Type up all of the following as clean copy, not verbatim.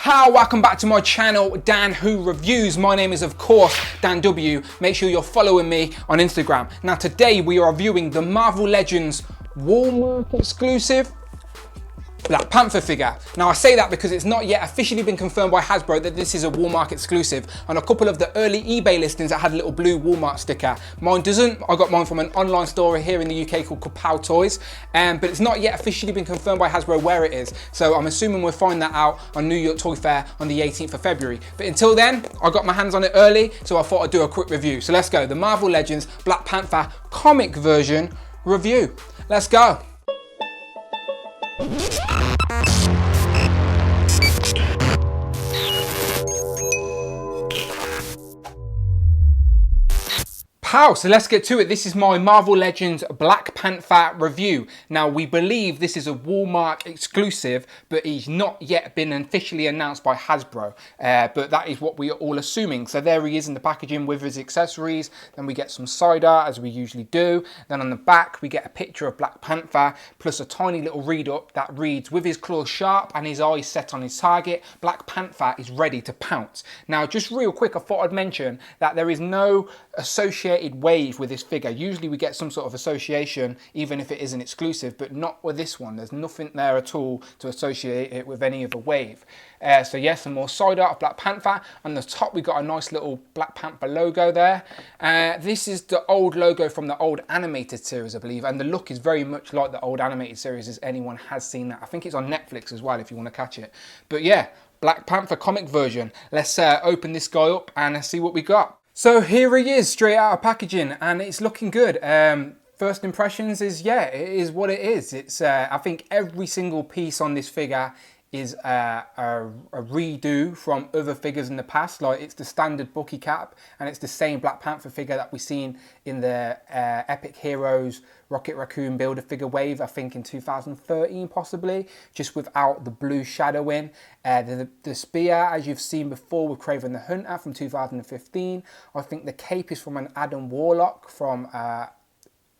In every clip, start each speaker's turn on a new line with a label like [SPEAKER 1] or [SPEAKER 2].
[SPEAKER 1] Hi, welcome back to my channel, Dan Who Reviews. My name is, of course, Dan W. Make sure you're following me on Instagram. Now, today we are reviewing the Marvel Legends Walmart exclusive Black Panther figure. Now, I say that because it's not yet officially been confirmed by Hasbro that this is a Walmart exclusive. On a couple of the early eBay listings that had a little blue Walmart sticker. Mine doesn't. I got mine from an online store here in the UK called Kapow Toys, but it's not yet officially been confirmed by Hasbro where it is. So I'm assuming we'll find that out on New York Toy Fair on the 18th of February. But until then, I got my hands on it early, so I thought I'd do a quick review. So let's go. The Marvel Legends Black Panther comic version review. Let's go. So let's get to it. This is my Marvel Legends Black Panther review. Now, we believe this is a Walmart exclusive, but he's not yet been officially announced by Hasbro. But that is what we are all assuming. So there he is in the packaging with his accessories. Then we get some side art, as we usually do. Then on the back, we get a picture of Black Panther, plus a tiny little read up that reads, "With his claws sharp and his eyes set on his target, Black Panther is ready to pounce." Now, just real quick, I thought I'd mention that there is no associated wave with this figure. Usually we get some sort of association even if it isn't exclusive, but not with this one. There's nothing there at all to associate it with any other wave. So yes, some more side art of Black Panther. On the top we got a nice little Black Panther logo there. This is the old logo from the old animated series, I believe, and the look is very much like the old animated series, as anyone has seen that. I think it's on Netflix as well if you want to catch it. But yeah, Black Panther comic version. Let's open this guy up and see what we got. So here he is, straight out of packaging, and it's looking good. First impressions is, yeah, it is what it is. It's I think every single piece on this figure is a redo from other figures in the past. Like, it's the standard Bucky cap, and it's the same Black Panther figure that we've seen in the Epic Heroes Rocket Raccoon Build-A-Figure wave, I think in 2013 possibly, just without the blue shadowing. The spear, as you've seen before with Kraven the Hunter from 2015. I think the cape is from an Adam Warlock from a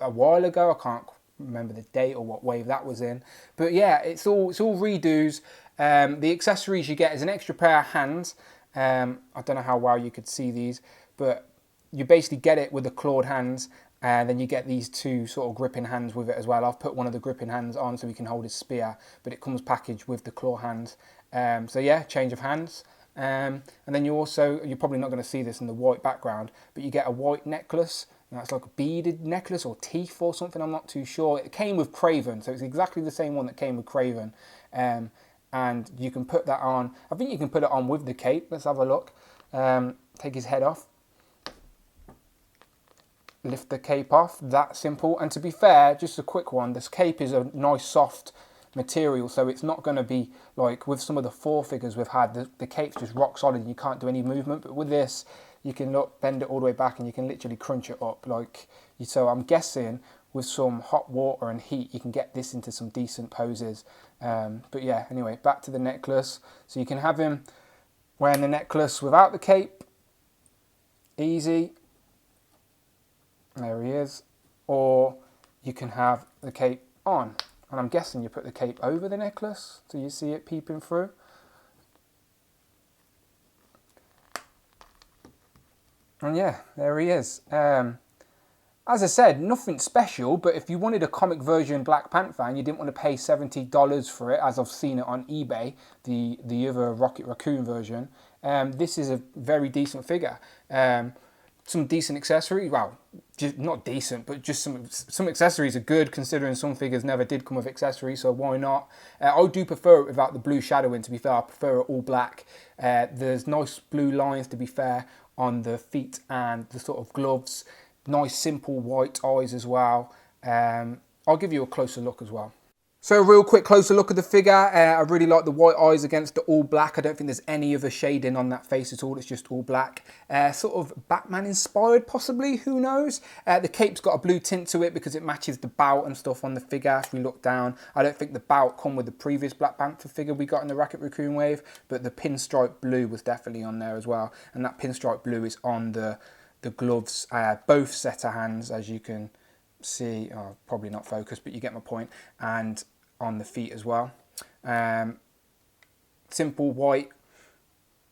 [SPEAKER 1] while ago. I can't remember the date or what wave that was in, but yeah, it's all redos. The accessories you get is an extra pair of hands. I don't know how well you could see these, but you basically get it with the clawed hands, and then you get these two sort of gripping hands with it as well. I've put one of the gripping hands on so he can hold his spear, but it comes packaged with the claw hands. So yeah, change of hands. And then you're probably not going to see this in the white background, but you get a white necklace. And that's like a beaded necklace or teeth or something, I'm not too sure. It came with Kraven, so it's exactly the same one that came with Kraven. And you can put that on. I think you can put it on with the cape. Let's have a look. Take his head off. Lift the cape off, that simple. And to be fair, just a quick one, this cape is a nice soft material, so it's not going to be like with some of the Thor figures we've had, the cape's just rock solid, you can't do any movement. But with this, you can bend it all the way back and you can literally crunch it up. So I'm guessing with some hot water and heat, you can get this into some decent poses. But yeah, anyway, back to the necklace. So you can have him wearing the necklace without the cape, easy. There he is. Or you can have the cape on. And I'm guessing you put the cape over the necklace so you see it peeping through. And yeah, there he is. As I said, nothing special, but if you wanted a comic version Black Panther and you didn't want to pay $70 for it, as I've seen it on eBay, the other Rocket Raccoon version, this is a very decent figure. Some decent accessories, well, just not decent, but just some accessories are good, considering some figures never did come with accessories, so why not? I do prefer it without the blue shadowing, to be fair. I prefer it all black. There's nice blue lines, to be fair, on the feet and the sort of gloves. Nice simple white eyes as well. I'll give you a closer look as well. So a real quick closer look at the figure. I really like the white eyes against the all black. I don't think there's any other shading on that face at all. It's just all black. Sort of Batman inspired possibly, who knows? The cape's got a blue tint to it because it matches the bout and stuff on the figure. If we look down, I don't think the bout come with the previous Black Panther figure we got in the Rocket Raccoon wave, but the pinstripe blue was definitely on there as well. And that pinstripe blue is on the gloves, both set of hands, as you can see. Oh, probably not focused, but you get my point. And on the feet as well. Simple white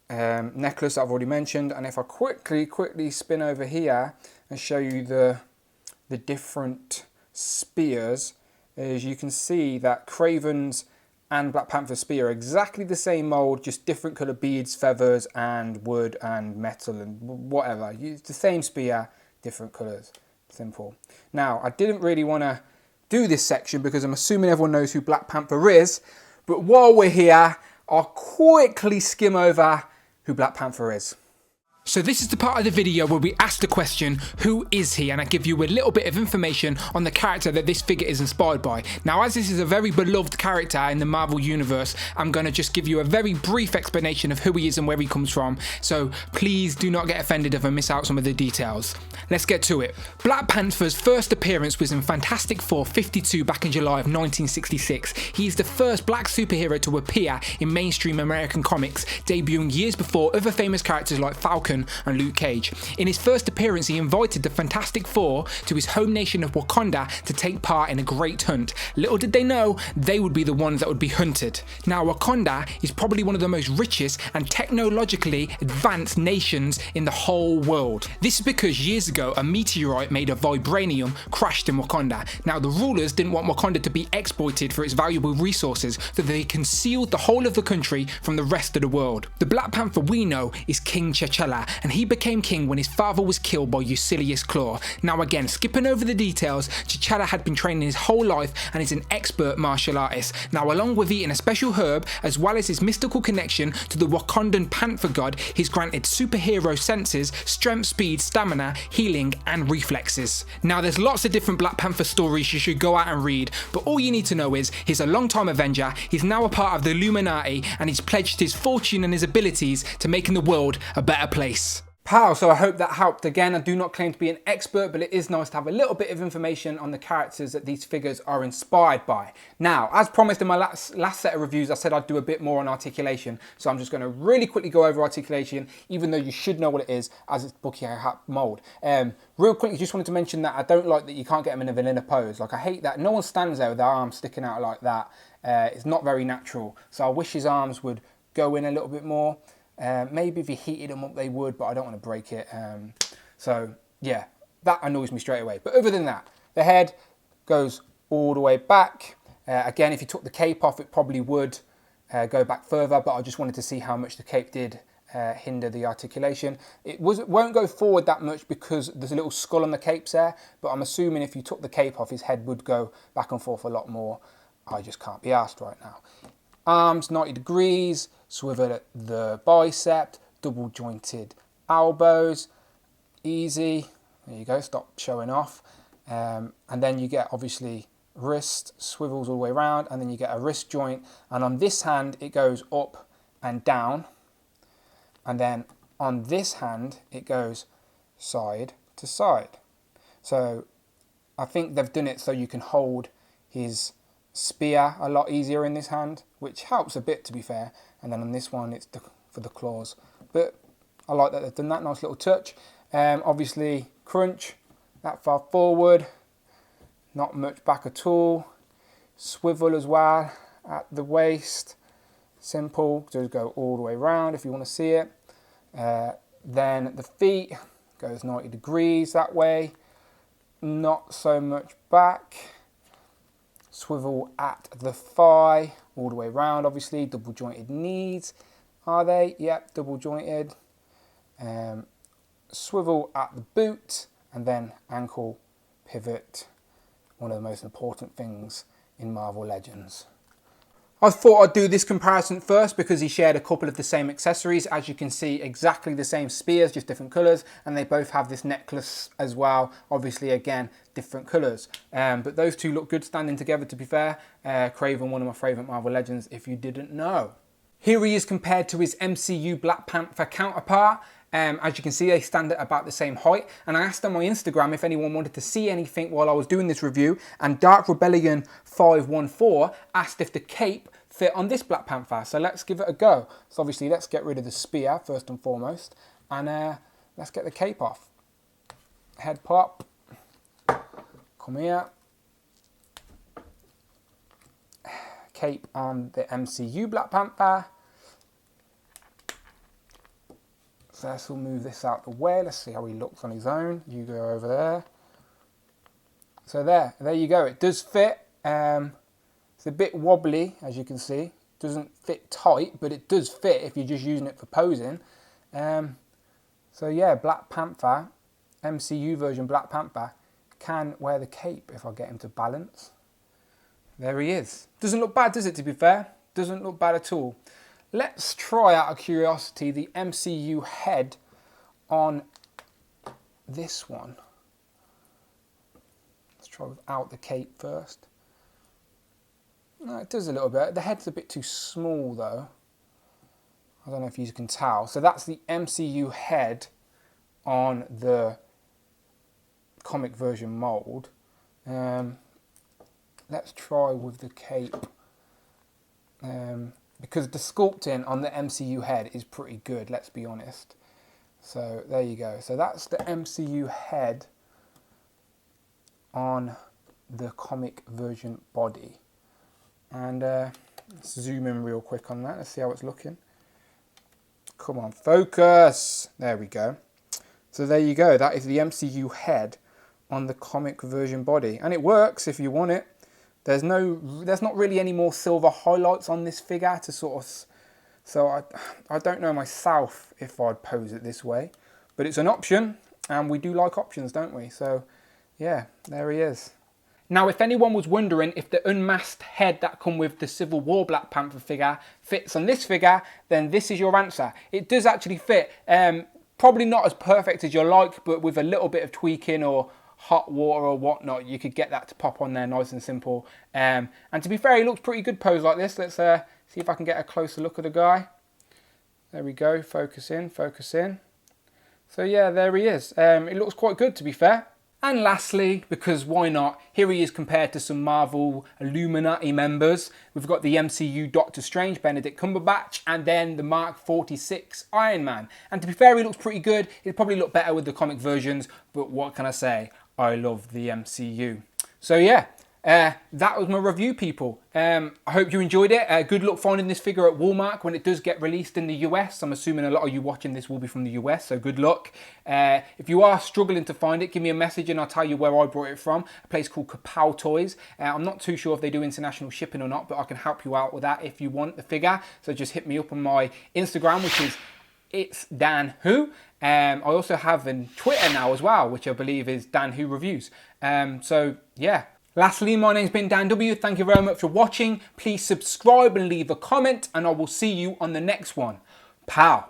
[SPEAKER 1] necklace that I've already mentioned. And if I quickly spin over here and show you the different spears, as you can see that Kraven's and Black Panther's spear are exactly the same mold, just different colour beads, feathers and wood and metal and whatever. It's the same spear, different colours. Simple. Now, I didn't really want to do this section because I'm assuming everyone knows who Black Panther is, but while we're here, I'll quickly skim over who Black Panther is. So this is the part of the video where we ask the question, who is he? And I give you a little bit of information on the character that this figure is inspired by. Now, as this is a very beloved character in the Marvel Universe, I'm going to just give you a very brief explanation of who he is and where he comes from. So please do not get offended if I miss out some of the details. Let's get to it. Black Panther's first appearance was in Fantastic Four 52 back in July of 1966. He is the first black superhero to appear in mainstream American comics, debuting years before other famous characters like Falcon and Luke Cage. In his first appearance, he invited the Fantastic Four to his home nation of Wakanda to take part in a great hunt. Little did they know, they would be the ones that would be hunted. Now, Wakanda is probably one of the most richest and technologically advanced nations in the whole world. This is because years ago, a meteorite made of vibranium crashed in Wakanda. Now, the rulers didn't want Wakanda to be exploited for its valuable resources, so they concealed the whole of the country from the rest of the world. The Black Panther we know is King T'Challa, and he became king when his father was killed by Ulysses Claw. Now again, skipping over the details, T'Challa had been training his whole life and is an expert martial artist. Now, along with eating a special herb, as well as his mystical connection to the Wakandan Panther god, he's granted superhero senses, strength, speed, stamina, healing and reflexes. Now, there's lots of different Black Panther stories you should go out and read, but all you need to know is he's a long-time Avenger, he's now a part of the Illuminati, and he's pledged his fortune and his abilities to making the world a better place. Pow, so I hope that helped. Again, I do not claim to be an expert, but it is nice to have a little bit of information on the characters that these figures are inspired by. Now, as promised in my last set of reviews, I said I'd do a bit more on articulation, so I'm just going to really quickly go over articulation, even though you should know what it is, as it's Bucky hat mold. Real quickly, just wanted to mention that I don't like that you can't get them in a vanilla pose. Like, I hate that. No one stands there with their arms sticking out like that. It's not very natural, so I wish his arms would go in a little bit more. Maybe if you heated them up they would, but I don't want to break it. So yeah, that annoys me straight away. But other than that, the head goes all the way back. Again, if you took the cape off, it probably would go back further, but I just wanted to see how much the cape did hinder the articulation. It won't go forward that much because there's a little skull on the cape's there, but I'm assuming if you took the cape off, his head would go back and forth a lot more. I just can't be asked right now. Arms 90 degrees, swivel at the bicep, double jointed elbows, easy. There you go, stop showing off. And then you get obviously wrist, swivels all the way around, and then you get a wrist joint. And on this hand, it goes up and down. And then on this hand, it goes side to side. So I think they've done it so you can hold his spear a lot easier in this hand, which helps a bit, to be fair. And then on this one, it's for the claws. But I like that they've done that, nice little touch. Obviously, crunch, that far forward, not much back at all. Swivel as well at the waist, simple, just go all the way around if you want to see it. Then the feet goes 90 degrees that way, not so much back. Swivel at the thigh, all the way around, obviously. Double jointed knees, are they? Yep, double jointed. Swivel at the boot, and then ankle pivot, one of the most important things in Marvel Legends. I thought I'd do this comparison first because he shared a couple of the same accessories. As you can see, exactly the same spears, just different colours, and they both have this necklace as well. Obviously, again, different colours. But those two look good standing together, to be fair. Kraven, one of my favourite Marvel Legends, if you didn't know. Here he is compared to his MCU Black Panther counterpart. As you can see, they stand at about the same height. And I asked on my Instagram if anyone wanted to see anything while I was doing this review. And Dark Rebellion 514 asked if the cape fit on this Black Panther. So let's give it a go. So obviously, let's get rid of the spear first and foremost. And let's get the cape off. Head pop. Come here. Cape on the MCU Black Panther. So let's all move this out the way. Let's see how he looks on his own. You go over there. So there you go. It does fit. It's a bit wobbly, as you can see. Doesn't fit tight, but it does fit if you're just using it for posing. So yeah, Black Panther, MCU version Black Panther, can wear the cape if I get him to balance. There he is. Doesn't look bad, does it, to be fair? Doesn't look bad at all. Let's try, out of curiosity, the MCU head on this one. Let's try without the cape first. No, it does a little bit. The head's a bit too small, though. I don't know if you can tell. So that's the MCU head on the comic version mould. Let's try with the cape. Because the sculpting on the MCU head is pretty good, let's be honest. So there you go. So that's the MCU head on the comic version body. And let's zoom in real quick on that. Let's see how it's looking. Come on, focus. There we go. So there you go. That is the MCU head on the comic version body. And it works if you want it. There's not really any more silver highlights on this figure to sort of... So I don't know myself if I'd pose it this way. But it's an option. And we do like options, don't we? So yeah, there he is. Now, if anyone was wondering if the unmasked head that come with the Civil War Black Panther figure fits on this figure, then this is your answer. It does actually fit. Probably not as perfect as you like, but with a little bit of tweaking or hot water or whatnot, you could get that to pop on there nice and simple. And to be fair, he looks pretty good posed like this. Let's see if I can get a closer look at the guy. There we go. Focus in, focus in. So yeah, there he is. It looks quite good, to be fair. And lastly, because why not, here he is compared to some Marvel Illuminati members. We've got the MCU Doctor Strange, Benedict Cumberbatch, and then the Mark 46 Iron Man. And to be fair, he looks pretty good. He'd probably look better with the comic versions, but what can I say? I love the MCU. So yeah, that was my review, people. I hope you enjoyed it. Good luck finding this figure at Walmart when it does get released in the US. I'm assuming a lot of you watching this will be from the US, so good luck. If you are struggling to find it, give me a message and I'll tell you where I brought it from. A place called Kapow Toys. I'm not too sure if they do international shipping or not, but I can help you out with that if you want the figure. So just hit me up on my Instagram, which is It's Dan Who. I also have a Twitter now as well, which I believe is Dan Who Reviews. So yeah. Lastly, my name's been Dan W. Thank you very much for watching. Please subscribe and leave a comment, and I will see you on the next one. Pow.